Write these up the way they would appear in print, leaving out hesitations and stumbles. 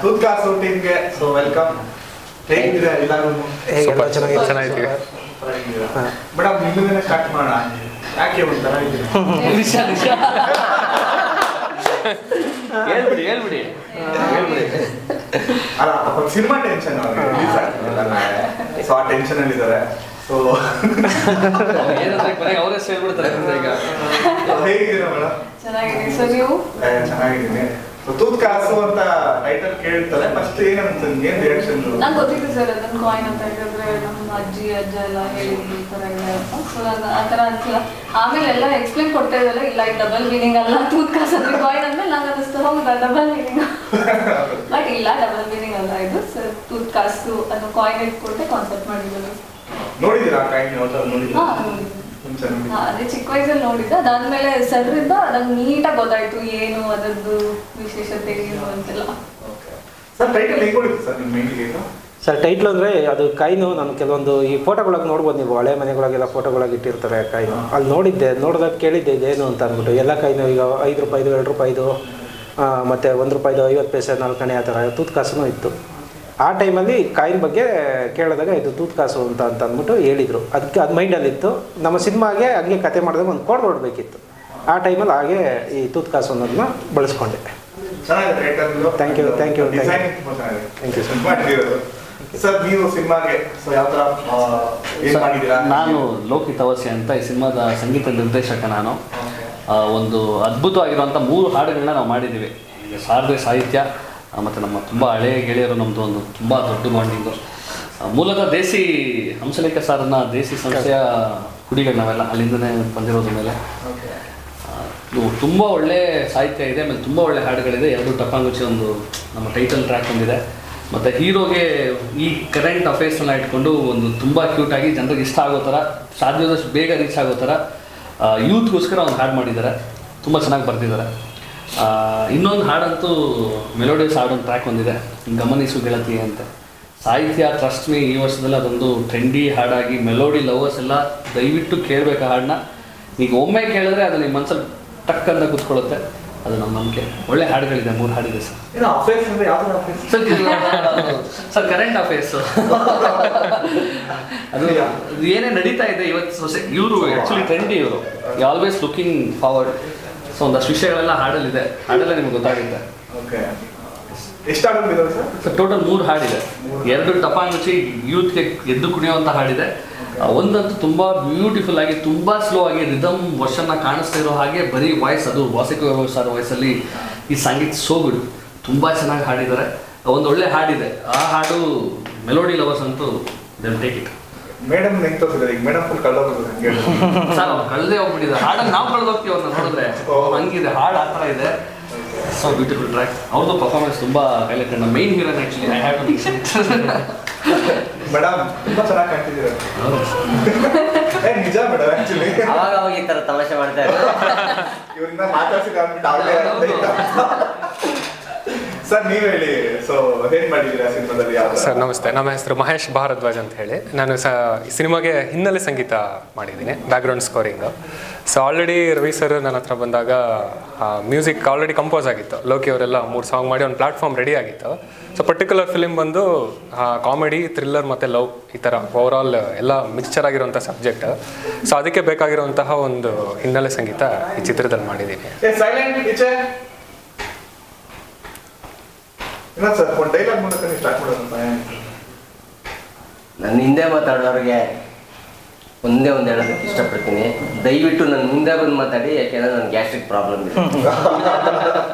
ತೂತ್ ಕಾಸು ಟೀಮ್ಗೆ so welcome. ಹೇಗಿದ್ದೀರಾ ಎಲ್ಲರೂ? ಚೆನ್ನಾಗಿದ್ದೀವಿ ಮೇಡಮ್. ನಿಮ್ಮಿಂದನೇ ಸ್ಟಾರ್ಟ್ ಮಾಡೋಣ. ಯಾಕೆ ಒಂಥರ ಹೇಳ್ಬಿಡಿ ಅಲ್ಲ, ಸಿನಿಮಾ ಟೆನ್ಷನ್ ರಿಲೀಸ್ ಆಗ್ತಿಲ್ಲ, ಸೊ ಆ ಟೆನ್ಷನ್ ಅಲ್ಲಿ ಇದ್ದಾರೆ. ಸೊ ಅವರೇ ಹೇಳ್ಬಿಡ್ತಾರೆ. ಈಗ ಹೇಗಿದ್ದೀರಾ ಮೇಡಮ್? ಚೆನ್ನಾಗಿದ್ದೀನಿ ಸರ್, ನೀವು? ಚೆನ್ನಾಗಿದ್ದೀನಿ. ತೂತ್ ಕಾಸು ಅಂತ ಟೈಟಲ್ ಕೇಳ್ತಾರೆ, ಫಸ್ಟ್ ಏನಂತ ಏನ್ ರಿಯಾಕ್ಷನ್? ನಂಗೆ ಗೊತ್ತಿತ್ತು ಸರ್, ಅದನ್ನ ಕಾಯಿನ್ ಅಂತ ಹೇಳಿದ್ರೆ ನಮ್ಮ ಅಜ್ಜಿ ಅಜ್ಜ ಎಲ್ಲ ಹೇಳಿದ್ರು ಈ ಥರ ಎಲ್ಲ ಅಂತ. ಸೊ ನಾನು ಆ ಥರ ಅಂತಿಲ್ಲ. ಆಮೇಲೆ ಎಲ್ಲ ಎಕ್ಸ್ಪ್ಲೇನ್ ಕೊಡ್ತಾ ಇದ್ದಲ್ಲ, ಇಲ್ಲ ಇದು ಡಬಲ್ ಮೀನಿಂಗ್ ಅಲ್ಲ, ತೂತ್ ಕಾಸು ಅಂದ್ರೆ ಕಾಯಿನ್ ಅಂದ್ಮೇಲೆ ನಂಗೆ ಅನ್ನಿಸ್ತು ಹೌದಾ ಡಬಲ್ ಮೀನಿಂಗ್. ಬಟ್ ಇಲ್ಲ, ಡಬಲ್ ಮೀನಿಂಗ್ ಅಲ್ಲ ಇದು ಸರ್. ತೂತ್ ಕಾಸು ಅನ್ನೋ ಕಾಯಿನ್ ಇಟ್ಕೊಂಡೆ ಕಾನ್ಸೆಪ್ಟ್ ಮಾಡಿದ್ರು. ನೋಡಿದ್ದೀರಾ ಕಾಯಿನ್? ನೋಡಿದ್ದೀರಾ? ಅದೇ ಚಿಕ್ಕ ವಯಸ್ಸಲ್ಲಿ ನೋಡಿದ್ದೆ. ಅದಾದ್ಮೇಲೆ ಸರ್ರಿಂದ ನಂಗೆ ನೀಟಾಗಿ ಗೊತ್ತಾಯ್ತು ಏನು ಅದರದ್ದು ವಿಶೇಷತೆ ಏನು ಅಂತೆಲ್ಲ. ಸರ್ ಟೈಟಲ್ ಹೇಗೆ ಹೊಡಿತು ಸರ್ ನಿಮ್ಮ ಮೈಂಡಿಗೆ? ಸರ್ ಟೈಟ್ಲ್ ಅಂದರೆ ಅದು ಕಾಯಿನು ನಾನು ಕೆಲವೊಂದು ಈ ಫೋಟೋಗಳಾಗಿ ನೋಡ್ಬೋದು, ನೀವು ಹಳೆ ಮನೆಗಳಾಗೆಲ್ಲ ಫೋಟೋಗಳಾಗಿ ಇಟ್ಟಿರ್ತಾರೆ ಕಾಯಿನು. ಅಲ್ಲಿ ನೋಡಿದ್ದೆ, ನೋಡಿದಾಗ ಕೇಳಿದ್ದೆ ಇದೇನು ಅಂತ ಅಂದ್ಬಿಟ್ಟು. ಎಲ್ಲ ಕಾಯಿನು ಈಗ 5 ರೂಪಾಯಿದು 2 ರೂಪಾಯಿದು ಮತ್ತು 1 ರೂಪಾಯಿದು 50 ಪೈಸೆ 4 ಆಣೆ ಆ ಥರ ತೂತ್ ಕಾಸು ಇತ್ತು. ಆ ಟೈಮಲ್ಲಿ ಕಾಯಿನ್ ಬಗ್ಗೆ ಕೇಳಿದಾಗ ಇದು ತೂತ್ ಕಾಸು ಅಂತ ಅಂದ್ಬಿಟ್ಟು ಹೇಳಿದರು. ಅದಕ್ಕೆ ಅದು ಮೈಂಡಲ್ಲಿತ್ತು. ನಮ್ಮ ಸಿನಿಮಾಗೆ ಹಂಗೆ ಕತೆ ಮಾಡಿದಾಗ ಒಂದು ಕೋಡ್ ಹೊರಡಬೇಕಿತ್ತು. ಆ ಟೈಮಲ್ಲಿ ಹಾಗೆ ಈ ತೂತ್ ಕಾಸು ಅನ್ನೋದನ್ನ ಬಳಸ್ಕೊಂಡೆ. Thank you sir. ನೀವು ಸಿನಿಮಾಗೆ ಯಾವ ಥರ ಏನು ಮಾಡಿದ್ದೀರಾ? ನಾನು ಲೋಕಿ ತವಸ್ಯ ಅಂತ ಈ ಸಿನಿಮಾದ ಸಂಗೀತ ನಿರ್ದೇಶಕ. ನಾನು ಒಂದು ಅದ್ಭುತವಾಗಿರುವಂಥ 3 ಹಾಡುಗಳನ್ನ ನಾವು ಮಾಡಿದ್ದೀವಿ. ಈಗ ಶಾರದೆ ಸಾಹಿತ್ಯ ಮತ್ತು ನಮ್ಮ ತುಂಬ ಹಳೆಯ ಗೆಳೆಯರು, ನಮ್ಮದು ಒಂದು ತುಂಬ ದೊಡ್ಡ ಬಾಂಡಿಂಗು. ಮೂಲತಃ ದೇಸಿ ಹಂಸಲೇಖ ಸಾರನ್ನ ದೇಸಿ ಸಂಸ್ಥೆಯ ಕುಡಿಗಳು ನಾವೆಲ್ಲ ಅಲ್ಲಿಂದನೇ ಬಂದಿರೋದ್ರ ಮೇಲೆ ತುಂಬ ಒಳ್ಳೆ ಸಾಹಿತ್ಯ ಇದೆ. ಆಮೇಲೆ ತುಂಬ ಒಳ್ಳೆ ಹಾಡುಗಳಿದೆ. 2 ಟಪಾಂಗುಚಿ ಒಂದು ನಮ್ಮ ಟೈಟಲ್ ಟ್ರ್ಯಾಕ್ ಒಂದಿದೆ. ಮತ್ತು ಹೀರೋಗೆ ಈ ಕರೆಂಟ್ ಅಫೇರ್ಸ್ನೆಲ್ಲ ಇಟ್ಕೊಂಡು ಒಂದು ತುಂಬ ಕ್ಯೂಟಾಗಿ ಜನರಿಗೆ ಇಷ್ಟ ಆಗೋ ಥರ, ಸಾಧ್ಯವಾದಷ್ಟು ಬೇಗ ರೀಚ್ ಆಗೋ ಥರ ಯೂತ್ಗೋಸ್ಕರ ಒಂದು ಹಾಡು ಮಾಡಿದ್ದಾರೆ. ತುಂಬ ಚೆನ್ನಾಗಿ ಬರ್ತಿದ್ದಾರೆ. ಇನ್ನೊಂದು ಹಾಡಂತೂ ಮೆಲೋಡಿಯಸ್ ಹಾಡೊಂದು ಟ್ರ್ಯಾಕ್ ಒಂದಿದೆ, ಗಮನಿಸು ಗೆಳತಿ ಅಂತ. ಸಾಹಿತ್ಯ ಟ್ರಸ್ಟ್ ಮೀ ಈ ವರ್ಷದಲ್ಲಿ ಅದೊಂದು ಟ್ರೆಂಡಿ ಹಾಡಾಗಿ ಮೆಲೋಡಿ ಲವರ್ಸ್ ಎಲ್ಲ ದಯವಿಟ್ಟು ಕೇಳಬೇಕು ಆ ಹಾಡನ್ನ. ಈಗ ಒಮ್ಮೆ ಕೇಳಿದ್ರೆ ಅದು ನಿಮ್ಮ ಮನಸ್ಸಲ್ಲಿ ಟಕ್ ಅಂತ ಕೂತ್ಕೊಳ್ಳುತ್ತೆ. ಅದು ನಮ್ಮ ನಂಬಿಕೆ. ಒಳ್ಳೆ ಹಾಡುಗಳಿದೆ, 3 ಹಾಡಿದೆ ಸರ್. ಸರ್ ಕರೆಂಟ್ ಅಫೇರ್ಸು ಅದು ಏನೇ ನಡೀತಾ ಇದೆ ಇವತ್ತು. ಇವರು ಆ್ಯಕ್ಚುಲಿ ಟ್ರೆಂಡಿ, ಇವರು ಆಲ್ವೇಸ್ ಲುಕಿಂಗ್ ಫಾರ್ವರ್ಡ್. ಸೊ ಒಂದಷ್ಟು ವಿಷಯಗಳೆಲ್ಲ ಹಾಡಲ್ಲಿದೆ, ಹಾಡಲ್ಲೇ ನಿಮ್ಗೆ ಗೊತ್ತಾಗುತ್ತೆ. ಸರ್ ಟೋಟಲ್ 3 ಹಾಡಿದೆ. 2 ಟಪಾಂಗುಚಿ ಯೂತ್ಗೆ ಎದ್ದು ಕುಣಿಯುವಂಥ ಹಾಡಿದೆ. ಒಂದಂತೂ ತುಂಬ ಬ್ಯೂಟಿಫುಲ್ ಆಗಿ, ತುಂಬ ಸ್ಲೋ ಆಗಿ ರಿದಮ್ ವರ್ಷನ್ನ ಕಾಣಿಸ್ತಾ ಇರೋ ಹಾಗೆ ಬರೀ ವಾಯ್ಸ್, ಅದು ವಾಸಿಕ ಸರ್ ವಾಯ್ಸಲ್ಲಿ ಈ ಸಂಗೀತ ಸೋ ಗುಡ್. ತುಂಬ ಚೆನ್ನಾಗಿ ಹಾಡಿದ್ದಾರೆ. ಒಂದು ಒಳ್ಳೆ ಹಾಡಿದೆ. ಆ ಹಾಡು ಮೆಲೋಡಿ ಲವರ್ಸ್ ಅಂತೂ ದೆಲ್ ಟೇಕ್ ಇಟ್. ಮೇಡಮ್ ನೆನ್ಪಿದ್ರೆ ಈಗ ಮೇಡಮ್ ಫುಲ್ ಕಳ್ದೋಗ್ಬಿಟ್ಟಿದೆ ಸರ್. ಅವ್ರು ಕಳ್ದೇ ಹೋಗ್ಬಿಟ್ಟಿದ್ದಾರೆ. ಹಾಡನ್ನು ನಾವು ಕಳ್ದೋಗ್ತೀವಿ ಅವ್ರನ್ನ ನೋಡಿದ್ರೆ. ಹಂಗಿದೆ ಹಾಡು, ಆ ಥರ ಇದೆ. So beautiful track. ಅವ್ರದ್ದು ಪರ್ಫಾರ್ಮೆನ್ಸ್ ತುಂಬ ಹೈಲೈಟ್. ನಮ್ಮ main heroine actually I have to madam ತುಂಬ ಚೆನ್ನಾಗಿ ಕಾಣ್ತಿದ್ದೀರ. ನಿಜ ಮೇಡಮ್, ಆ್ಯಕ್ಚುಲಿ ಅವಾಗ ಅವಾಗ ಈ ಥರ ತಮಾಷೆ ಮಾಡ್ತಾ ಇದ್ದಾರೆ. ಇವರಿಂದ ಮಾತಾಡ್ಸಿದ ಸರ್ ನೀವು ಹೇಳಿ. ಸೊ ಏನ್ ಮಾಡಿದ್ದೀರಾ ಸಿನಿಮಾದಲ್ಲಿ? ಸರ್ ನಮಸ್ತೆ, ನಮ್ಮ ಹೆಸರು ಮಹೇಶ್ ಭಾರದ್ವಾಜ್ ಅಂತ ಹೇಳಿ. ನಾನು ಸಿನಿಮಾಗೆ ಹಿನ್ನೆಲೆ ಸಂಗೀತ ಮಾಡಿದ್ದೀನಿ, background scoring. So already Ravi sir ನನ್ನ ಹತ್ರ ಬಂದಾಗ ಮ್ಯೂಸಿಕ್ ಆಲ್ರೆಡಿ ಕಂಪೋಸ್ ಆಗಿತ್ತು. ಲೋಕಿ ಅವರೆಲ್ಲ 3 ಸಾಂಗ್ ಮಾಡಿ ಒಂದು ಪ್ಲಾಟ್ಫಾರ್ಮ್ ರೆಡಿ ಆಗಿತ್ತು. ಸೊ ಪರ್ಟಿಕ್ಯುಲರ್ ಫಿಲಿಮ್ ಬಂದು ಕಾಮಿಡಿ, ಥ್ರಿಲ್ಲರ್ ಮತ್ತು ಲವ್, ಈ ಥರ ಓವರಾಲ್ ಎಲ್ಲ ಮಿಕ್ಸ್ಚರ್ ಆಗಿರುವಂಥ ಸಬ್ಜೆಕ್ಟ್. ಸೊ ಅದಕ್ಕೆ ಬೇಕಾಗಿರುವಂತಹ ಒಂದು ಹಿನ್ನೆಲೆ ಸಂಗೀತ ಈ ಚಿತ್ರದಲ್ಲಿ ಮಾಡಿದ್ದೀನಿ. ನನ್ನ ಹಿಂದೆ ಮಾತಾಡೋರಿಗೆ ಒಂದೇ ಒಂದು ಹೇಳೋದಕ್ಕೆ ಇಷ್ಟಪಡ್ತೀನಿ, ದಯವಿಟ್ಟು ನನ್ನ ಮುಂದೆ ಬಂದು ಮಾತಾಡಿ. ಯಾಕೆಂದರೆ ನನ್ನ ಗ್ಯಾಸ್ಟ್ರಿಕ್ ಪ್ರಾಬ್ಲಮ್ ಇದೆ.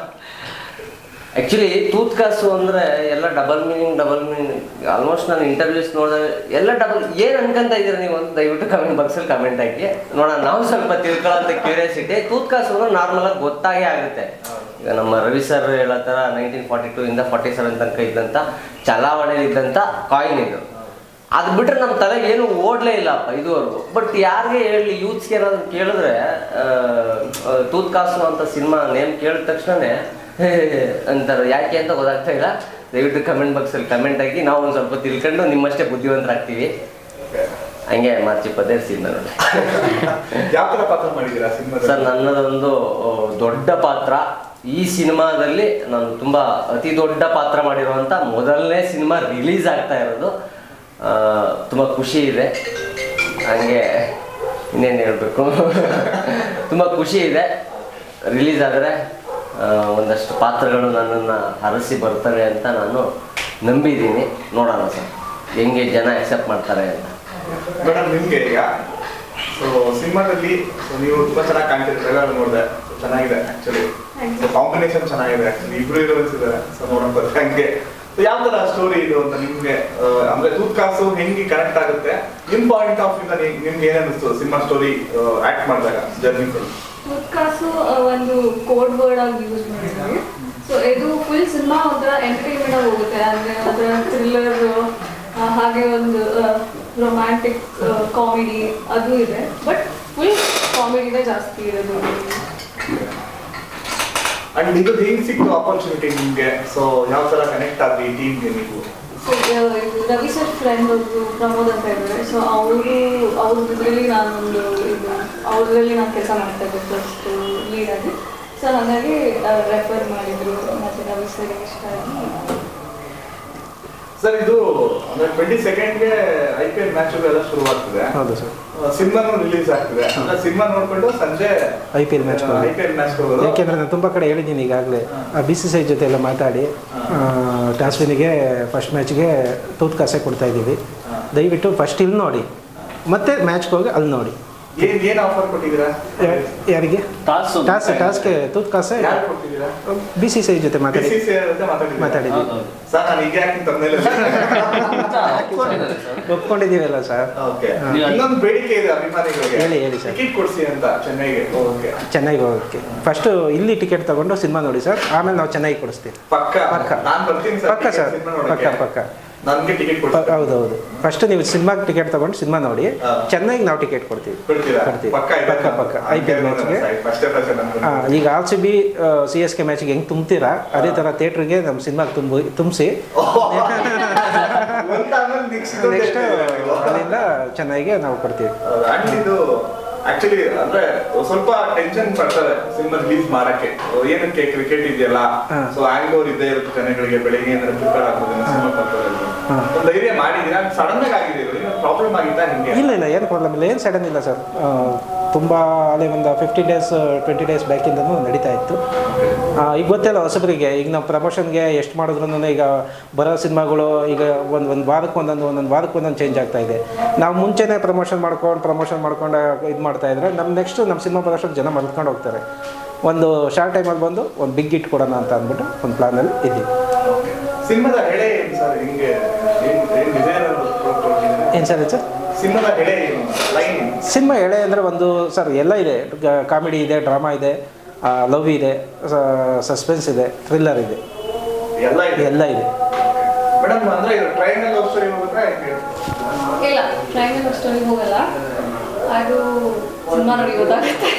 ಆ್ಯಕ್ಚುಲಿ ತೂತ್ ಕಾಸು ಅಂದರೆ ಎಲ್ಲ ಡಬಲ್ ಮೀನಿಂಗ್. ಆಲ್ಮೋಸ್ಟ್ ನಾನು ಇಂಟರ್ವ್ಯೂಸ್ ನೋಡಿದ್ರೆ ಎಲ್ಲ ಡಬಲ್. ಏನು ಅನ್ಕೊಂತ ಇದ್ದೀರಾ ನೀವು ಅಂತ ದಯವಿಟ್ಟು ಕಮೆಂಟ್ ಬಾಕ್ಸಲ್ಲಿ ಕಮೆಂಟ್ ಹಾಕಿ ನೋಡೋಣ. ನಾವು ಸ್ವಲ್ಪ ತಿಳ್ಕೊಳ್ಳೋಂಥ ಕ್ಯೂರಿಯಾಸಿಟಿ. ತೂತ್ ಕಾಸು ಅಂದ್ರೆ ನಾರ್ಮಲಾಗಿ ಗೊತ್ತಾಗೇ ಆಗುತ್ತೆ. ಈಗ ನಮ್ಮ ರವಿ ಸರ್ ಹೇಳೋ ಥರ 1942 ಇಂದ 47 ತನಕ ಇದ್ದಂಥ ಚಲಾವಣೆಯಲ್ಲಿ ಇದ್ದಂಥ ಕಾಯಿನ್ ಇದು. ಅದು ಬಿಟ್ಟರೆ ನಮ್ಮ ತಲೆಗೆ ಏನು ಓಡಲೇ ಇಲ್ಲಪ್ಪ ಇದುವರೆಗೂ. ಬಟ್ ಯಾರಿಗೆ ಹೇಳಿ, ಯೂತ್ಸ್ಗೆ ಏನಾದ್ರು ಕೇಳಿದ್ರೆ ತೂತ್ ಕಾಸು ಅಂತ ಸಿನಿಮಾ ನೇಮ್ ಕೇಳಿದ ತಕ್ಷಣವೇ ಅಂತಾರೆ. ಯಾಕೆ ಅಂತ ಗೊತ್ತಾಗ್ತಾ ಇಲ್ಲ. ದಯವಿಟ್ಟು ಕಮೆಂಟ್ ಬಾಕ್ಸಲ್ಲಿ ಕಮೆಂಟ್ ಹಾಕಿ ನಾವು ಒಂದು ಸ್ವಲ್ಪ ತಿಳ್ಕೊಂಡು ನಿಮ್ಮಷ್ಟೇ ಬುದ್ಧಿವಂತರಾಗ್ತೀವಿ. ಹಂಗೆ ಮಾರ್ಚಿ 25 ಸಿನಿಮಾ ನೋಡಿ. ಯಾವ ಥರ ಪಾತ್ರ ಮಾಡಿದ್ದೀರಾ ಸಿನಿಮಾದಲ್ಲಿ? ಸರ್ ನನ್ನದೊಂದು ದೊಡ್ಡ ಪಾತ್ರ ಈ ಸಿನಿಮಾದಲ್ಲಿ. ನಾನು ತುಂಬ ಅತಿ ದೊಡ್ಡ ಪಾತ್ರ ಮಾಡಿರುವಂಥ ಮೊದಲನೇ ಸಿನಿಮಾ ರಿಲೀಸ್ ಆಗ್ತಾ ಇರೋದು. ತುಂಬ ಖುಷಿ ಇದೆ. ಹಾಗೆ ಇನ್ನೇನು ಹೇಳಬೇಕು, ತುಂಬ ಖುಷಿ ಇದೆ. ರಿಲೀಸ್ ಆದರೆ ಒಂದಷ್ಟು ಪಾತ್ರಗಳು ನನ್ನನ್ನು ಹರಸಿ ಬರ್ತವೆ ಅಂತ ನಾನು ನಂಬಿದ್ದೀನಿ. ನೋಡೋಣ ಸರ್ ಹೆಂಗೆ ಜನ ಆಕ್ಸೆಪ್ಟ್ ಮಾಡ್ತಾರೆ ಅಂತ. ಮೇಡಮ್ ನಿಮಗೆ ಈಗ ಸೊ ಸಿನಿಮಾದಲ್ಲಿ ನೀವು ತುಂಬ ಚೆನ್ನಾಗಿ ಕಾಣ್ತೀರಿ, ಟ್ರೈಲರ್ ನೋಡಿದೆ, ಚೆನ್ನಾಗಿದೆ ಆ್ಯಕ್ಚುಲಿ. ಕಾಂಬಿನೇಷನ್ ಚೆನ್ನಾಗಿದೆ ಆ್ಯಕ್ಚುಲಿ, ಇಬ್ರು ಹೀರೋಯಿನ್ಸ್ ಇದ್ದಾರೆ. ಸೊ ನೋಡೋಣ ಬರುತ್ತೆ ಹಂಗೆ. ಯಾವ ಥರ ಸ್ಟೋರಿ ಇದು ಅಂತ ನಿಮಗೆ ಅಂದರೆ ತೂತ್ಕಾಸು ಹೆಂಗೆ ಕನೆಕ್ಟ್ ಆಗುತ್ತೆ ನಿಮ್ಮ ಪಾಯಿಂಟ್ ಆಫ್ ಇಂದ ನಿಮ್ಗೆ ಏನಿಸ್ತು ಸಿನಿಮಾ ಸ್ಟೋರಿ ಆ್ಯಕ್ಟ್ ಮಾಡಿದಾಗ ಜರ್ನಿ? ತೂತ್ಕಾಸು ಒಂದು ಕೋಡ್ ವರ್ಡ್ ಆಗಿ ಯೂಸ್ ಮಾಡಿದ್ವಿ. ಸೊ ಇದು ಫುಲ್ ಸಿನಿಮಾ ಒಂಥರ ಎಂಟರ್ಟೈನ್ಮೆಂಟ್ ಆಗಿ ಹೋಗುತ್ತೆ. ಅಂದರೆ ಅದರ ಥ್ರಿಲ್ಲರ್ ಹಾಗೆ ಒಂದು ರೊಮ್ಯಾಂಟಿಕ್ ಕಾಮಿಡಿ ಅದು ಇದೆ, ಬಟ್ ಫುಲ್ ಕಾಮಿಡಿನೇ ಜಾಸ್ತಿ ಇರೋದು. ಅಂಡ್ ಇದು ಹೆಂಗೆ ಸಿಕ್ತು ಆಪರ್ಚುನಿಟಿ ನಿಮಗೆ? ಸೊ ಯಾವ ಥರ ಕನೆಕ್ಟ್ ಆದ್ರಿ ಈ ಟೀಮ್ಗೆ ನೀವು? ಸೊ ರವಿ ಸರ್ ಫ್ರೆಂಡ್ ಒಬ್ಬರು ಪ್ರಮೋದ್ ಅಂತ ಇದ್ದಾರೆ. ಸೊ ಅವ್ರ ಇದರಲ್ಲಿ ನಾನೊಂದು ಅವ್ರಲ್ಲಿ ನಾನು ಕೆಲಸ ಮಾಡ್ತಾ ಇದ್ದೆ ಫಸ್ಟ್ ಲೀಡಾಗಿ. ಸೊ ಹಾಗಾಗಿ ರೆಫರ್ ಮಾಡಿದ್ರು, ಮತ್ತು ರವಿ ಸರ್ ಇಷ್ಟ ಆಗಿ. ಸರ್ ಇದು ಅಂದ್ರೆ 22ಗೆ IPL ಮ್ಯಾಚ್ಗಳೆಲ್ಲ ಶುರುವಾಗ್ತಿದೆ. ಹೌದು ಸರ್. ಸಿನಿಮಾನು ರಿಲೀಸ್ ಆಗ್ತಿದೆ. ಅಂದ್ರೆ ಸಿನಿಮಾ ನೋಡ್ಕೊಂಡು ಸಂಜೆ IPL ಮ್ಯಾಚ್ ಹೋಗೋದು. ಯಾಕೆಂದರೆ ನಾನು ತುಂಬ ಕಡೆ ಹೇಳಿದ್ದೀನಿ ಈಗಾಗಲೇ. BCCI ಜೊತೆ ಎಲ್ಲ ಮಾತಾಡಿ ಟಾಸ್ವಿನಿಗೆ ಫಸ್ಟ್ ಮ್ಯಾಚ್ಗೆ ತೂತ್ಕಾಸೆ ಕೊಡ್ತಾ ಇದ್ದೀವಿ, ದಯವಿಟ್ಟು ಫಸ್ಟ್ ಇಲ್ಲಿ ನೋಡಿ ಮತ್ತೆ ಮ್ಯಾಚ್ಗೆ ಹೋಗಿ ಅಲ್ಲಿ ನೋಡಿ. ಏನು ಆಫರ್ ಕೊಟ್ಟಿದ್ದೀರಾ ಯಾರಿಗೆ? ಟಾಸ್ಗೆ ತೂತ್ಕಾಸೆ BCCI ಜೊತೆ ಮಾತಾಡಿದ್ದೀವಿ. ಸರ್ ನಾನು ಈಗ ಯಾಕೆ ತಮ್ಮನೇಲಿ ಒಪ್ಕೊಂಡಿದ್ದೀವಲ್ಲ ಸರ್. ಇನ್ನೊಂದು ಬೇಡಿಕೆ ಇದೆ ಅಭಿಮಾನಿಗಳಿಗೆ, ಹೇಳಿ ಸರ್. ಟಿಕೆಟ್ ಕೊಡಿಸಿ ಅಂತ ಚೆನ್ನೈಗೆ ಹೋಗೋಕ್ಕೆ. ಫಸ್ಟ್ ಇಲ್ಲಿ ಟಿಕೆಟ್ ತಗೊಂಡು ಸಿನಿಮಾ ನೋಡಿ ಸರ್, ಆಮೇಲೆ ನಾವು ಚೆನ್ನೈಗೆ ಕೊಡಿಸ್ತೀವಿ. ಪಕ್ಕ ನಾನು ಬರ್ತೀನಿ ಸರ್. ಪಕ್ಕ ಸರ್, ಪಕ್ಕ. ನನಗೆ ಟಿಕೆಟ್ ಕೊಡ್ತೀವಿ. ಹೌದೌದು. ಫಸ್ಟ್ ನೀವು ಸಿನಿಮಾಗೆ ಟಿಕೆಟ್ ತಗೊಂಡು ಸಿನಿಮಾ ನೋಡಿ, ಚೆನ್ನೈಗೆ ನಾವು ಟಿಕೆಟ್ ಕೊಡ್ತೀವಿ. ಪಕ್ಕ IPL ಮ್ಯಾಚ್ಗೆ. ಈಗ RCB CSK ಮ್ಯಾಚ್ಗೆ ಹೆಂಗೆ ತುಂಬ್ತೀರಾ ಅದೇ ಥರ ಥಿಯೇಟ್ರಿಗೆ ನಮ್ಮ ಸಿನಿಮಾಗೆ ತುಂಬಿಸಿ ನೆಕ್ಸ್ಟ್ ಅಲ್ಲಿಂದ ಚೆನ್ನೈಗೆ ನಾವು ಕೊಡ್ತೀವಿ. ಆಕ್ಚುಲಿ ಅಂದ್ರೆ ಸ್ವಲ್ಪ ಟೆನ್ಷನ್ ಪಡ್ತಾರೆ ಸಿನಿಮಾ ರಿಲೀಸ್ ಮಾಡಕ್ಕೆ. ಏನಕ್ಕೆ ಕ್ರಿಕೆಟ್ ಇದೆಯಲ್ಲ, ಸೊ ಹ್ಯಾಂಗ್ ಓವರ್ ಇದ್ದೇ ಇರುತ್ತೆ ಜನಗಳಿಗೆ, ಬೆಳಿಗ್ಗೆ ಏನಾದ್ರು ಪ್ರಿಪೇರ್ ಆಗ್ಬೋದು ಸಿನಿಮಾ ಬರ್ತಾರೆ. ಧೈರ್ಯ ಮಾಡಿದೀರಾ? ಸಡನ್ ಆಗಿ ಆಗಿದೆ, ಪ್ರಾಬ್ಲಮ್ ಆಗಿತ್ತಾ ನಿಮಗೆ? ಇಲ್ಲ ಏನು ಪ್ರಾಬ್ಲಮ್ ಇಲ್ಲ, ಏನು ಸಡನ್ ಇಲ್ಲ ಸರ್. ತುಂಬ ಅಲ್ಲೇ ಒಂದು 15 days 20 days ಬ್ಯಾಕಿಂದನೂ ನಡೀತಾ ಇತ್ತು. ಈಗ ಗೊತ್ತಿಲ್ಲ ಹೊಸಬರಿಗೆ, ಈಗ ನಾವು ಪ್ರಮೋಷನ್ಗೆ ಎಷ್ಟು ಮಾಡಿದ್ರು ಈಗ ಬರೋ ಸಿನಿಮಾಗಳು ಈಗ ಒಂದು ವಾರಕ್ಕೆ ಒಂದೊಂದು ಚೇಂಜ್ ಆಗ್ತಾ ಇದೆ. ನಾವು ಮುಂಚೆನೇ ಪ್ರಮೋಷನ್ ಮಾಡ್ಕೊಂಡು ಇದು ಮಾಡ್ತಾ ಇದ್ರೆ ನಮ್ಮ ಸಿನಿಮಾ ಬರೋಷ್ಟಕ್ಕೆ ಜನ ಮಲ್ಕೊಂಡು ಹೋಗ್ತಾರೆ. ಒಂದು ಶಾರ್ಟ್ ಟೈಮಲ್ಲಿ ಬಂದು ಒಂದು ಬಿಗ್ ಹಿಟ್ ಕೊಡೋಣ ಅಂತ ಅಂದ್ಬಿಟ್ಟು ಒಂದು ಪ್ಲಾನಲ್ಲಿ ಇದ್ದೀವಿ. ಸಿನಿಮಾದ ಎಳೆ ಏನು ಸರ್? ಹಿಂಗೆ ಏನು ಸರ್ ಸರ್ ಸಿನಿಮಾ ಎಳೆ ಅಂದರೆ ಒಂದು ಸರ್ ಎಲ್ಲ ಇದೆ. ಕಾಮಿಡಿ ಇದೆ, ಡ್ರಾಮಾ ಇದೆ, ಲವ್ ಇದೆ, ಸಸ್ಪೆನ್ಸ್ ಇದೆ, ಥ್ರಿಲ್ಲರ್ ಇದೆ, ಎಲ್ಲ ಇದೆ. ಮೇಡಮ್ ಅಂದ್ರೆ ಇದು ಟ್ರಯಾಂಗಲ್ ಲವ್ ಸ್ಟೋರಿ ಹೋಗುತ್ತಾ? ಇಲ್ಲ, ಟ್ರಯಾಂಗಲ್ ಲವ್ ಸ್ಟೋರಿ ಹೋಗಲ್ಲ. ಅದು ಸಿನಿಮಾ ನೋಡಿ ಗೊತ್ತಾಗುತ್ತೆ.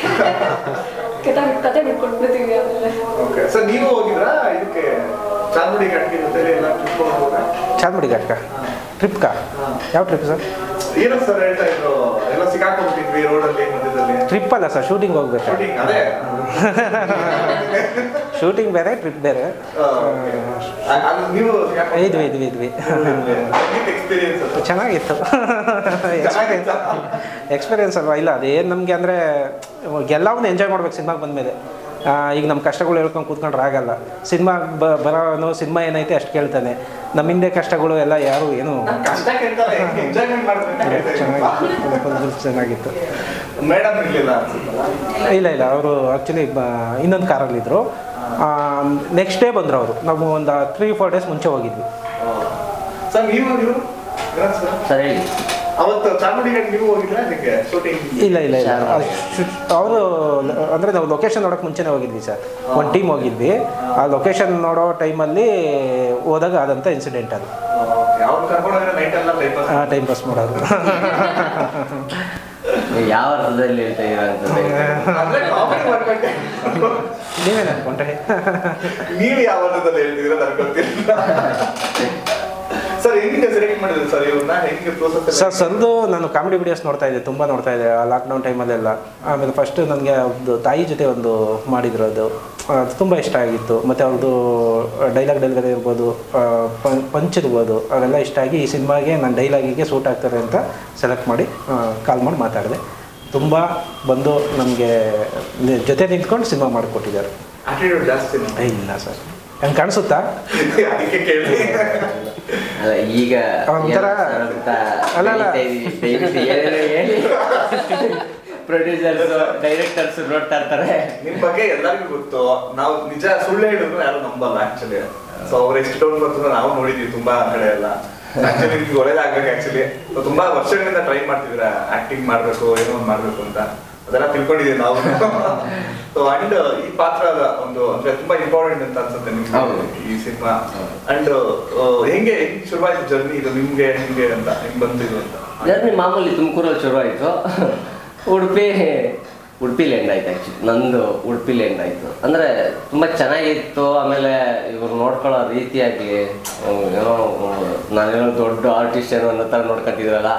ಕತೆ ಬಿಟ್ಕೊಟ್ಬಿಡ್ತೀವಿ ಆಮೇಲೆ. ಓಕೆ ಸರ್, ನೀವು ಹೋಗಿದ್ರಾ ಇದಕ್ಕೆ ಚಾರ್ಮುಡಿ ಘಾಟ್ಗೆ ಜೊತೆಲಿ ಎಲ್ಲ ಟ್ರಿಪ್ ಹೋಗೋದಾ? ಚಾರ್ಮುಡಿ ಘಾಟ್ಕ ಟ್ರಿಪ್ಕಾ? ಯಾವ ಟ್ರಿಪ್ ಸರ್? ಏನೋ ಸರ್ ಹೇಳ್ತಾ ಇದ್ರು, ಎಲ್ಲ ಸಿಕ್ಕಾಕೊಂಡ್ಬಿಟ್ಟಿದ್ವಿ ರೋಡಲ್ಲಿ ಮಧ್ಯದಲ್ಲಿ. ಟ್ರಿಪ್ ಅಲ್ಲ ಸರ್, ಶೂಟಿಂಗ್ ಹೋಗ್ಬೇಕು. ಅದೇ ಶೂಟಿಂಗ್ ಬೇರೆ, ಟ್ರಿಪ್ ಬೇರೆ. ನೀವು ಇದ್ವಿ ಚೆನ್ನಾಗಿತ್ತು. ಎಕ್ಸ್ಪೀರಿಯನ್ಸ್ ಅಲ್ವಾ? ಇಲ್ಲ ಅದೇನು ನಮಗೆ ಅಂದರೆ ಎಲ್ಲವನ್ನೂ ಎಂಜಾಯ್ ಮಾಡ್ಬೇಕು ಸಿನಿಮಾಗೆ ಬಂದಮೇಲೆ. ಈಗ ನಮ್ಮ ಕಷ್ಟಗಳು ಹೇಳ್ಕೊಂಡು ಕೂತ್ಕೊಂಡ್ರೆ ಆಗಲ್ಲ. ಬರೋನು ಸಿನಿಮಾ ಏನೈತೆ ಅಷ್ಟು ಕೇಳ್ತಾನೆ. ನಮ್ಮ ಹಿಂದೆ ಕಷ್ಟಗಳು ಎಲ್ಲ ಯಾರು ಏನು ಚೆನ್ನಾಗಿತ್ತು. ಇಲ್ಲ ಅವರು ಆ್ಯಕ್ಚುಲಿ ಇನ್ನೊಂದು ಕಾರಲ್ಲಿದ್ದರು. ನೆಕ್ಸ್ಟ್ ಡೇ ಬಂದರು ಅವರು. ನಾವು ಒಂದು 3-4 days ಮುಂಚೆ ಹೋಗಿದ್ವಿ. ಸರ್ ಹೇಳಿ. ಅವತ್ತು ಚಾಮುಂಡಿಘಾಟ್ ನೀವು ಹೋಗಿದ್ರಾ ಅದಕ್ಕೆ ಶೂಟಿಂಗ್? ಇಲ್ಲ ಅವರು ಅಂದರೆ ನಾವು ಲೊಕೇಶನ್ ನೋಡೋಕೆ ಮುಂಚೆನೇ ಹೋಗಿದ್ವಿ ಸರ್. ಒಂದು ಟೀಮ್ ಹೋಗಿದ್ವಿ. ಆ ಲೊಕೇಶನ್ ನೋಡೋ ಟೈಮಲ್ಲಿ ಹೋದಾಗ ಆದಂಥ ಇನ್ಸಿಡೆಂಟ್ ಅದು. ಟೈಮ್ ಪಾಸ್ ಮಾಡೋದು. ಯಾವ ಅರ್ಥದಲ್ಲಿ ನೀವೇನು ಅನ್ಕೊಂಡ್ರೆ? ನೀವು ಯಾವ ಅರ್ಥದಲ್ಲಿ ಹೇಳ್ತಿದ್ದೀರಾ ನನಗೆ ಗೊತ್ತಿಲ್ಲ. ಸರ್ ಹೆಂಗೆ ಸೆಲೆಕ್ಟ್ ಮಾಡಿದ್ರೆ ಮಾಡಿದ್ರು ಸರ್ ಇವ್ರನ್ನ ಹೆಂಗೆ ಪ್ರೋಸೆಸ್? ಸರ್ದು ನಾನು ಕಾಮಿಡಿ ವಿಡಿಯೋಸ್ ನೋಡ್ತಾ ಇದ್ದೆ, ತುಂಬ ನೋಡ್ತಾ ಇದ್ದೆ ಲಾಕ್ಡೌನ್ ಟೈಮಲ್ಲೆಲ್ಲ. ಆಮೇಲೆ ಫಸ್ಟ್ ನನಗೆ ಒಂದು ತಾಯಿ ಜೊತೆ ಒಂದು ಮಾಡಿದ್ರು, ಅದು ತುಂಬ ಇಷ್ಟ ಆಗಿತ್ತು. ಮತ್ತು ಅವ್ರದ್ದು ಡೈಲಾಗ್ ಡೆಲಿವರಿ ಇರ್ಬೋದು, ಪಂಚ್ ಇರ್ಬೋದು, ಅವೆಲ್ಲ ಇಷ್ಟ ಆಗಿ ಈ ಸಿನಿಮಾಗೆ ನನ್ನ ಡೈಲಾಗಿಗೆ ಸೂಟ್ ಆಗ್ತಾರೆ ಅಂತ ಸೆಲೆಕ್ಟ್ ಮಾಡಿ ಕಾಲ್ ಮಾಡಿ ಮಾತಾಡಿದೆ. ತುಂಬ ಬಂದು ನಮಗೆ ಜೊತೆ ನಿಂತ್ಕೊಂಡು ಸಿನಿಮಾ ಮಾಡಿಕೊಟ್ಟಿದ್ದಾರೆ. ಆಟಿಟ್ಯೂಡ್ ಜಾಸ್ತಿ ಇಲ್ಲ ಸರ್, ಹಂಗೆ ಕಾಣಿಸುತ್ತಾ? ಅದಕ್ಕೆ ಕೇಳಿ. ಅಲ್ಲ ಈಗ ಒಂಥರ ಪ್ರೊಡ್ಯೂಸರ್ಸ್ ಡೈರೆಕ್ಟರ್ಸ್ ನೋಡ್ತಾ ಇರ್ತಾರೆ. ನಿಮ್ ಬಗ್ಗೆ ಎಲ್ಲರಿಗೂ ಗೊತ್ತು, ನಾವು ನಿಜ ಸುಳ್ಳು ಹೇಳಿದ್ರು ಯಾರು ನಂಬಲ್ಲ ಆಕ್ಚುಲಿ. ಸೊ ಅವ್ರು ಎಷ್ಟು ಟೌನ್ ಬರ್ತದೆ ನಾವು ನೋಡಿದ್ವಿ ತುಂಬಾ ಕಡೆ ಎಲ್ಲ. ಆಕ್ಚುಲಿ ನಿಮ್ಗೆ ಒಳ್ಳೇದಾಗ್ಬೇಕು. ಆಕ್ಚುಲಿ ತುಂಬಾ ವರ್ಷಗಳಿಂದ ಟ್ರೈ ಮಾಡ್ತಿದ್ದೀರಾ ಆಕ್ಟಿಂಗ್ ಮಾಡ್ಬೇಕು, ಏನೋ ಒಂದು ಮಾಡ್ಬೇಕು ಅಂತ, ಅದೆಲ್ಲ ತಿಳ್ಕೊಂಡಿದೀವಿ ನಾವು. ಸೊ ಅಂಡ್ ಈ ಪಾತ್ರ ಒಂದು ಅಂದ್ರೆ ತುಂಬಾ ಇಂಪಾರ್ಟೆಂಟ್ ಅಂತ ಅನ್ಸುತ್ತೆ ನಿಮ್ಗೆ ಈ ಸಿನಿಮಾ. ಅಂಡ್ ಹೆಂಗೆ ಶುರುವಾಯ್ತು ಜರ್ನಿ ಇದು ನಿಮ್ಗೆ, ಹೆಂಗೆ ಅಂತ ಹೆಂಗ್ ಬಂದಿದ್ದು ಅಂತ? ಜರ್ನಿ ಮಾಮೂಲಿ ತುಮಕೂರಲ್ಲಿ ಶುರು ಆಯಿತು. ಉಡುಪಿಲಿ ಎಂಡ್ ಆಯ್ತು. ಆ್ಯಕ್ಚುಲಿ ನಂದು ಉಡುಪಿಲಿ ಎಂಡ್ ಆಯಿತು. ಅಂದರೆ ತುಂಬ ಚೆನ್ನಾಗಿತ್ತು. ಆಮೇಲೆ ಇವ್ರು ನೋಡ್ಕೊಳ್ಳೋ ರೀತಿಯಾಗಿ ಏನೋ ನಾನೇನೋ ದೊಡ್ಡ ಆರ್ಟಿಸ್ಟ್ ಏನೋ ಅನ್ನೋ ಥರ ನೋಡ್ಕೊತಿದ್ರಲ್ಲ,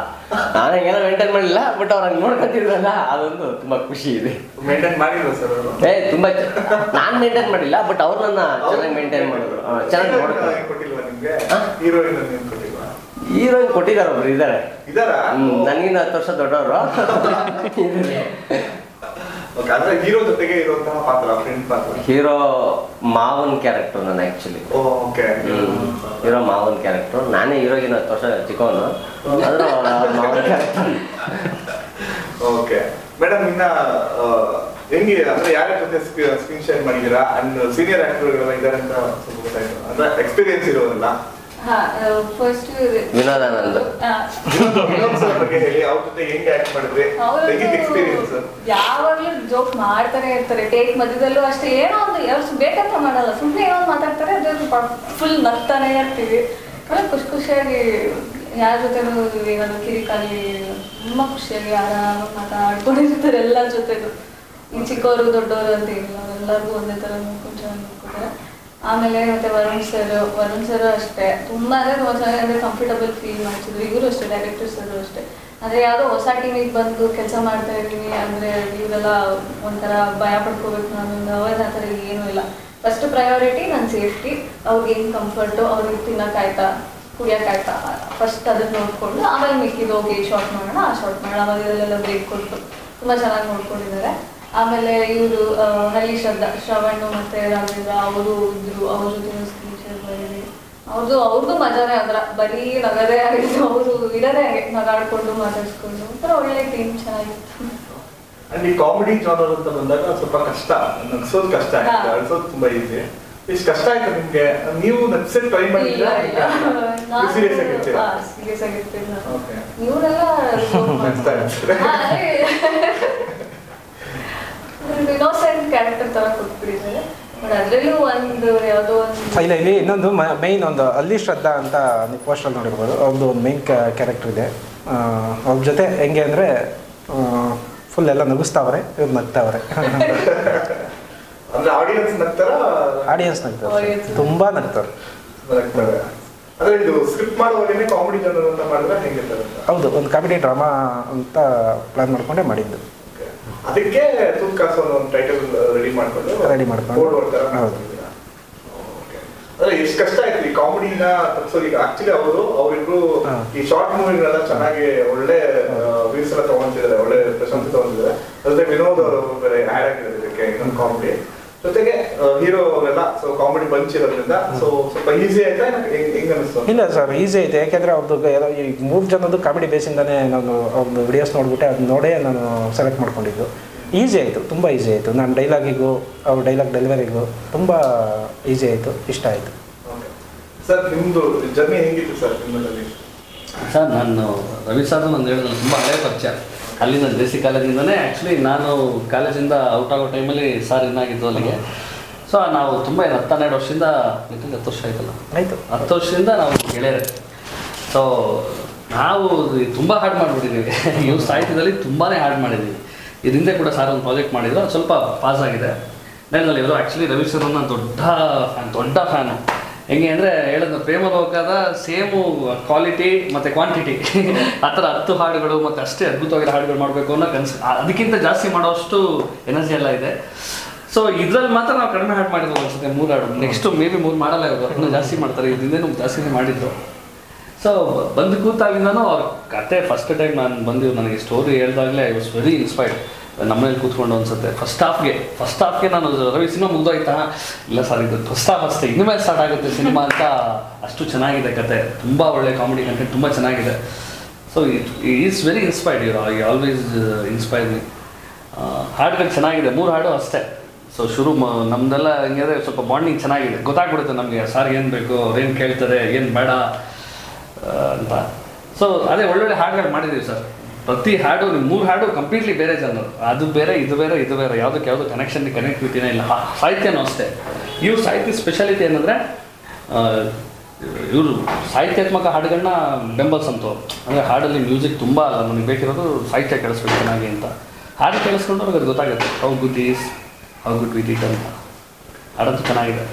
ನಾನೇ ಏನೋ ಮೇಂಟೈನ್ ಮಾಡಿಲ್ಲ, ಬಟ್ ಅವ್ರು ಹಂಗೆ ನೋಡ್ಕೊತಿದ್ರಲ್ಲ, ಅದೊಂದು ತುಂಬ ಖುಷಿ ಇದೆ. ಮೇಂಟೈನ್ ಮಾಡಿದ್ರು ಸರ್? ತುಂಬ ನಾನು ಮೇಂಟೈನ್ ಮಾಡಿಲ್ಲ, ಬಟ್ ಅವ್ರು ನನ್ನ ಚೆನ್ನಾಗಿ ಮೇಂಟೈನ್ ಮಾಡಿದ್ರು, ಚೆನ್ನಾಗಿ ನೋಡ್ತಾರೆ. ಕೊಟ್ಟಿಲ್ವಾ ನಿಮ್ಗೆ ಹೀರೋಯಿನ್ ಕೊಟ್ಟಿಲ್ವಾ? ಹೀರೋಯಿನ್ ಕೊಟ್ಟಿದ್ದಾರೆ, ಒಬ್ರು ಇದ್ದಾರೆ. ನನಗಿನ್ನ 10 ವರ್ಷ ದೊಡ್ಡವರು. ಅಂದ್ರೆ ಹೀರೋ ಜೊತೆಗೆ ಇರುವಂತಹ ಪಾತ್ರ, ಫ್ರೆಂಡ್ ಪಾತ್ರ. ಹೀರೋ ಮಾವನ್ ಕ್ಯಾರೆಕ್ಟರ್ ನಾನು ಆಕ್ಚುಲಿ. ಹೀರೋ ಮಾವನ್ ಕ್ಯಾರೆಕ್ಟರ್. ನಾನೇ ಹೀರೋಗಿನ 10 ವರ್ಷ ಚಿಕ್ಕವನು, ಆದ್ರೆ ಮಾವನ್ ಕ್ಯಾರೆಕ್ಟರ್. ಓಕೆ ಮೇಡಮ್, ಇನ್ನ ಹೆಂಗೆ ಅಂದ್ರೆ ಯಾರ ಜೊತೆ ಸ್ಕ್ರೀನ್ ಶೇರ್ ಮಾಡಿದೀರಾ? ಅಂಡ್ ಸೀನಿಯರ್ ಆಕ್ಟರ್ಗಳೆಲ್ಲ ಇದಾರೆ ಅಂತ ಗೊತ್ತಾಯ್ತು, ಅಂದ್ರೆ ಎಕ್ಸ್ಪೀರಿಯನ್ಸ್ ಇರೋದಿಲ್ಲ. ಫಸ್ಟ್ ವಿನೋದಾನಂದ್ ಬಗ್ಗೆ ಹೇಳಿ, ಅವ್ರ ಜೊತೆ ಹೆಂಗೆ ಆಕ್ಟ್ ಮಾಡಿದ್ರಿ, ಎಕ್ಸ್ಪೀರಿಯನ್ಸ್? ಯಾವಾಗ್ಲೂ ಜೋಕ್ ಮಾಡ್ತಾನೆ ಇರ್ತಾರೆ, ಟೇಕ್ ಮಧ್ಯದಲ್ಲೂ ಅಷ್ಟೇ. ಏನೋ ಒಂದು ಎಷ್ಟು ಬೇಕಂತ ಮಾಡಲ್ಲ, ಸುಮ್ಮನೆ ಏನೋ ಮಾತಾಡ್ತಾರೆ, ಅದ್ರ ಫುಲ್ ನಗ್ತಾನೆ ಇರ್ತೀವಿ. ಖುಷಿಯಾಗಿ ಯಾರ ಜೊತೆನೂ ಏನಾದ್ರು ಕಿರಿಕಾಲಿ ತುಂಬಾ ಖುಷಿಯಾಗಿ ಆರಾಮಾಗಿ ಮಾತಾಡ್ಕೊಂಡಿರ್ತಾರೆ ಎಲ್ಲರ ಜೊತೆಗೂ. ಈ ಚಿಕ್ಕವರು ದೊಡ್ಡವರು ಅಂತ ಏನಿಲ್ಲ, ಎಲ್ಲರಿಗೂ ಒಂದೇ ತರ ನೋಡ್ಕೊಂಡು ಚೆನ್ನಾಗಿ ನೋಡ್ಕೊತಾರೆ. ಆಮೇಲೆ ಮತ್ತೆ ವರುಣ್ ಸರ್ ಅಷ್ಟೇ ತುಂಬಾ ಅಂದ್ರೆ ಚೆನ್ನಾಗಿ ಕಂಫರ್ಟಬಲ್ ಫೀಲ್ ಮಾಡ್ತಿದ್ರು. ಇವರು ಅಷ್ಟೇ, ಡೈರೆಕ್ಟರ್ ಸರ್ ಅಷ್ಟೇ. ಅಂದ್ರೆ ಯಾವುದೋ ಹೊಸ ಟೀಮಿಗೆ ಬಂದು ಕೆಲಸ ಮಾಡ್ತಾ ಇದ್ದೀನಿ ಅಂದ್ರೆ ಇವರೆಲ್ಲ ಒಂಥರ ಭಯ ಪಡ್ಕೋಬೇಕು ನಾನು, ಅವಾಗ ಆ ಥರ ಏನೂ ಇಲ್ಲ. ಫಸ್ಟ್ ಪ್ರಯಾರಿಟಿ ನನ್ನ ಸೇಫ್ಟಿ, ಅವ್ರಿಗೆ ಏನು ಕಂಫರ್ಟು, ಅವ್ರಿಗೆ ತಿನ್ನೋಕ್ಕಾಯ್ತಾ ಕುಡಿಯೋಕ್ಕಾಯ್ತಾ, ಫಸ್ಟ್ ಅದನ್ನ ನೋಡ್ಕೊಂಡು ಆಮೇಲೆ ಮಿಕ್ಕಿದ್ದು ಹೋಗಿ ಶಾರ್ಟ್ ಮಾಡೋಣ, ಆ ಶಾರ್ಟ್ ಮಾಡೋಣ. ಆಮೇಲೆ ಇದರಲ್ಲೆಲ್ಲ ಬ್ರೇಕ್ ಕೊಟ್ಟು ತುಂಬ ಚೆನ್ನಾಗಿ ನೋಡ್ಕೊಂಡಿದ್ದಾರೆ. ಆಮೇಲೆ ಇವರು ಹಳ್ಳಿ ಶ್ರವಣ್ ಮತ್ತೆ ರಾಘವೇಂದ್ರ ಅವರು ಇದ್ರು, ಅವ್ರ ಜೊತೆ ಸ್ಕ್ರೀನ್ ಶೇರ್ ಮಾಡಿದ್ವಿ. ಅವ್ರದ್ದು ಮಜಾನೇ ಅದ್ರ, ಬರೀ ನಗರೇ ಆಗಿತ್ತು. ಅವರು ಇಡೋದೇ ಹಾಗೆ ನಗಾಡ್ಕೊಂಡು ಮಾತಾಡ್ಸ್ಕೊಂಡು ಒಂಥರ ಒಳ್ಳೆ ಟೀಮ್, ಚೆನ್ನಾಗಿತ್ತು. ಅಲ್ಲಿ ಕಾಮಿಡಿ ಜಾನರ್ ಅಂತ ಬಂದಾಗ ಸ್ವಲ್ಪ ಕಷ್ಟ, ನಗ್ಸೋದು ಕಷ್ಟ ಆಯ್ತು, ಅಳ್ಸೋದು ತುಂಬಾ ಈಸಿ. ಇಷ್ಟು ಕಷ್ಟ ಆಯ್ತು ನಿಮ್ಗೆ? ನೀವು ನಗ್ಸೋದು ಟ್ರೈ ಮಾಡಿದ್ರೆ ಸೀರಿಯಸ್ ಆಗಿರ್ತೀರಾ? ಸೀರಿಯಸ್ ಆಗಿರ್ತೀವಿ ನಾವು. ಇವರೆಲ್ಲ ಇನ್ನೋಸೆಂಟ್ ಕ್ಯಾರೆಕ್ಟರ್ ತರ ಕೊಟ್ಬಿಟ್ಟಿದ್ದಾರೆ. ಅದ್ರಲ್ಲೂ ಒಂದು ಯಾವುದೋ ಒಂದು ಇಲ್ಲ, ಇಲ್ಲಿ ಇನ್ನೊಂದು ಮೈನ್ ಒಂದು ಅಲ್ಲಿ ಶ್ರದ್ಧಾ ಅಂತ ನೀವು ಪೋಸ್ಟರ್ ನೋಡಿರ್ಬೋದು, ಅವ್ರದ್ದು ಒಂದು ಮೈನ್ ಕ್ಯಾರೆಕ್ಟರ್ ಇದೆ. ಅವ್ರ ಜೊತೆ ಹೆಂಗೆ ಅಂದರೆ ಫುಲ್ ಎಲ್ಲ ನಗಿಸ್ತಾವ್ರೆ, ಇವ್ರು ನಗ್ತಾವ್ರೆ. ಆಡಿಯನ್ಸ್ ನಗ್ತಾರೆ, ತುಂಬಾ ನಗ್ತಾರೆ. ಅಂದ್ರೆ ಇದು ಸ್ಕ್ರಿಪ್ಟ್ ಮಾಡುವಾಗಲೇ ಕಾಮಿಡಿ ಜಾನರ್ ಅಂತ ಮಾಡಿದ್ರೆ ಹೆಂಗಿರ್ತಾರೆ? ಹೌದು, ಒಂದು ಕಾಮಿಡಿ ಡ್ರಾಮಾ ಅಂತ ಪ್ಲಾನ್ ಮಾಡ್ಕೊಂಡೇ ಮಾಡಿದ್ದು. ಅದಕ್ಕೆ ತೂತ್ಕಾಸು ಒಂದು ಟೈಟಲ್ ರೆಡಿ ಮಾಡ್ಕೊಂಡು ಹೌದು. ಅಂದ್ರೆ ಎಷ್ಟು ಕಷ್ಟ ಆಯ್ತು ಈ ಕಾಮಿಡಿನ ತಪ್ಪಿಸೋದು? ಈಗ ಆಕ್ಚುಲಿ ಅವರಿಬ್ರು ಈ ಶಾರ್ಟ್ ಮೂವಿಗಳೆಲ್ಲ ಚೆನ್ನಾಗಿ ಒಳ್ಳೆ ವ್ಯೂಸ್ ಎಲ್ಲ ತಗೊಂತಿದ್ದಾರೆ, ಒಳ್ಳೆ ಪ್ರಶಂಸೆ ತಗೊಂತಿದ್ದಾರೆ. ಅದೇ ವಿನೋದ್ ಅವರು ಬೇರೆ ಆ್ಯಡ್ ಆಗಿದ್ದಾರೆ ಇದಕ್ಕೆ ಇನ್ನೊಂದು ಕಾಮಿಡಿ ಜೊತೆಗೆ ಹೀರೋ ಅವರೆಲ್ಲ. ಸೊ ಕಾಮಿಡಿ ಬಂಚ್ ಇರೋದ್ರಿಂದ ಸೊ ಸ್ವಲ್ಪ ಈಸಿ ಆಯ್ತಾ, ಹೆಂಗ್ ಅನಿಸ್ತು? ಇಲ್ಲ ಸರ್, ಈಸಿ ಐತೆ. ಯಾಕೆಂದರೆ ಅವ್ರದ್ದು ಈ 3 ಜನದ್ದು ಕಾಮಿಡಿ ಬೇಸಿಂದಾನೇ ನಾನು ಅವ್ರದ್ದು ವಿಡಿಯೋಸ್ ನೋಡ್ಬಿಟ್ಟೆ, ಅದು ನೋಡೇ ನಾನು ಸೆಲೆಕ್ಟ್ ಮಾಡ್ಕೊಂಡಿದ್ದು. ಈಸಿ ಆಯಿತು, ತುಂಬ ಈಸಿ ಆಯಿತು. ನಾನು ಡೈಲಾಗಿಗೂ ಅವ್ರ ಡೈಲಾಗ್ ಡೆಲಿವರಿಗೂ ತುಂಬ ಈಸಿ ಆಯಿತು, ಇಷ್ಟ ಆಯಿತು. ಸರ್ ನಿಮ್ಮದು ಜರ್ನಿ ಹೆಂಗಿತ್ತು ಸರ್ ನಿಮ್ಮಲ್ಲಿ? ಸರ್ ನಾನು ರವಿ ಸರ್ ನಾನು ಹೇಳಿದ್ರೆ ತುಂಬ ಹಳೆಯ ಪರಿಚಯ. ಅಲ್ಲಿಂದ ದೇಸಿ ಕಾಲೇಜಿಂದನೇ ಆ್ಯಕ್ಚುಲಿ ನಾನು ಕಾಲೇಜಿಂದ ಔಟ್ ಆಗೋ ಟೈಮಲ್ಲಿ ಸರ್ ಇನ್ನಾಗಿದ್ದು ಅಲ್ಲಿಗೆ. ಸೊ ನಾವು ತುಂಬ 10-12 ವರ್ಷದಿಂದ 10 ವರ್ಷ ಆಯ್ತಲ್ಲ, ಆಯಿತು 10 ವರ್ಷದಿಂದ ನಾವು ಗೆಳೆಯರೆ. ಸೊ ನಾವು ತುಂಬ ಹಾಡು ಮಾಡಿಬಿಟ್ಟಿದ್ದೀವಿ. ಇವ್ರ ಸಾಹಿತ್ಯದಲ್ಲಿ ತುಂಬಾ ಹಾಡು ಮಾಡಿದ್ದೀವಿ. ಇದರಿಂದ ಕೂಡ ಸರ್ ಒಂದು ಪ್ರಾಜೆಕ್ಟ್ ಮಾಡಿದ್ರು, ಅದು ಸ್ವಲ್ಪ ಪಾಸ್ ಆಗಿದೆ. ನೆನ್ನಲ್ಲಿ ಇವರು ಆ್ಯಕ್ಚುಲಿ ರವಿ ಸರ್ ನನ್ನ ದೊಡ್ಡ ಫ್ಯಾನು. ಹೆಂಗೆ ಅಂದರೆ ಹೇಳಿದ ಪ್ರೇಮಲೋಕದ ಸೇಮು ಕ್ವಾಲಿಟಿ ಮತ್ತು ಕ್ವಾಂಟಿಟಿ ಆ ಥರ 10 ಹಾಡುಗಳು ಮತ್ತು ಅಷ್ಟೇ ಅದ್ಭುತವಾಗಿರೋ ಹಾಡುಗಳು ಮಾಡಬೇಕು ಅನ್ನೋ ಕನಸು, ಅದಕ್ಕಿಂತ ಜಾಸ್ತಿ ಮಾಡೋಷ್ಟು ಎನರ್ಜಿ ಎಲ್ಲ ಇದೆ. ಸೊ ಇದ್ರಲ್ಲಿ ಮಾತ್ರ ನಾವು ಕಡಿಮೆ ಹಾಡು ಮಾಡಿದ್ವು ಅನ್ಸುತ್ತೆ, 3 ಹಾಡು. ನೆಕ್ಸ್ಟು ಮೇ ಬಿ 3 ಮಾಡಲ್ಲ ಇವರು, ಇನ್ನೂ ಜಾಸ್ತಿ ಮಾಡ್ತಾರೆ, ಇದರಿಂದ ಜಾಸ್ತಿನೇ ಮಾಡಿದ್ದು. ಸೊ ಬಂದು ಕೂತಾಗಿಂದನೂ ಅವ್ರ ಕತೆ ಫಸ್ಟ್ ಟೈಮ್ ನಾನು ಬಂದು ನನಗೆ ಸ್ಟೋರಿ ಹೇಳಿದಾಗಲೇ ಐ ವಾಸ್ ವೆರಿ ಇನ್ಸ್ಪೈರ್ಡ್. ನಮ್ಮನೇಲಿ ಕೂತ್ಕೊಂಡು ಅನ್ಸುತ್ತೆ ಫಸ್ಟ್ ಹಾಫ್ಗೆ ನಾನು ರವಿ ಸಿನಿಮಾ ಮುಗ್ದೋಯ್ತಾ, ಇಲ್ಲ ಸರ್ ಇದು ಫಸ್ಟ್ ಹಾಫ್ ಅಷ್ಟೇ, ಇನ್ಮೇಲೆ ಸ್ಟಾರ್ಟ್ ಆಗುತ್ತೆ ಸಿನಿಮಾ ಅಂತ. ಅಷ್ಟು ಚೆನ್ನಾಗಿದೆ ಕತೆ, ತುಂಬ ಒಳ್ಳೆ ಕಾಮಿಡಿ ಕಂಟೆಂಟ್, ತುಂಬ ಚೆನ್ನಾಗಿದೆ. So is very inspired, I always inspire me. ಹಾಡುಗಳು ಚೆನ್ನಾಗಿದೆ, 3 ಹಾಡು ಅಷ್ಟೇ. ಸೊ ನಮ್ಮದೆಲ್ಲ ಹಿಂಗೆ ಸ್ವಲ್ಪ ಬಾಂಡಿಂಗ್ ಚೆನ್ನಾಗಿದೆ, ಗೊತ್ತಾಗ್ಬಿಡುತ್ತೆ ನಮಗೆ ಸಾರ್ ಏನು ಬೇಕು, ಅವ್ರು ಏನು ಕೇಳ್ತಾರೆ, ಏನು ಬೇಡ ಅಂತ. ಸೊ ಅದೇ ಒಳ್ಳೊಳ್ಳೆ ಹಾಡುಗಳು ಮಾಡಿದ್ದೀವಿ ಸರ್. ಪ್ರತಿ ಹಾಡು 3 ಹಾಡು ಕಂಪ್ಲೀಟ್ಲಿ ಬೇರೆ ಜನರು, ಅದು ಬೇರೆ ಇದು ಬೇರೆ ಯಾವುದಕ್ಕೆ ಯಾವುದು ಕನೆಕ್ಟಿವಿಟಿನೇ ಇಲ್ಲ. ಸಾಹಿತ್ಯನೂ ಅಷ್ಟೇ. ಇವ್ರ ಸಾಹಿತ್ಯ ಸ್ಪೆಷಾಲಿಟಿ ಏನಂದರೆ ಇವರು ಸಾಹಿತ್ಯಾತ್ಮಕ ಹಾಡುಗಳನ್ನ ಬೆಂಬಲಿಸಂತವ್ರು. ಅಂದರೆ ಹಾಡಲ್ಲಿ ಮ್ಯೂಸಿಕ್ ತುಂಬ ಅಲ್ಲ, ನನಗೆ ಬೇಕಿರೋದು ಸಾಹಿತ್ಯ ಕೇಳಿಸ್ಬೇಕು ಚೆನ್ನಾಗಿ ಅಂತ. ಹಾಡು ಕೇಳಿಸ್ಕೊಂಡ್ರೆ ಅದು ಗೊತ್ತಾಗುತ್ತೆ ಹೌ ಗುಡ್ ವಿ ಡಿಡ್ ಅಂತ. ಹಾಡಂತೂ ಚೆನ್ನಾಗಿದೆ.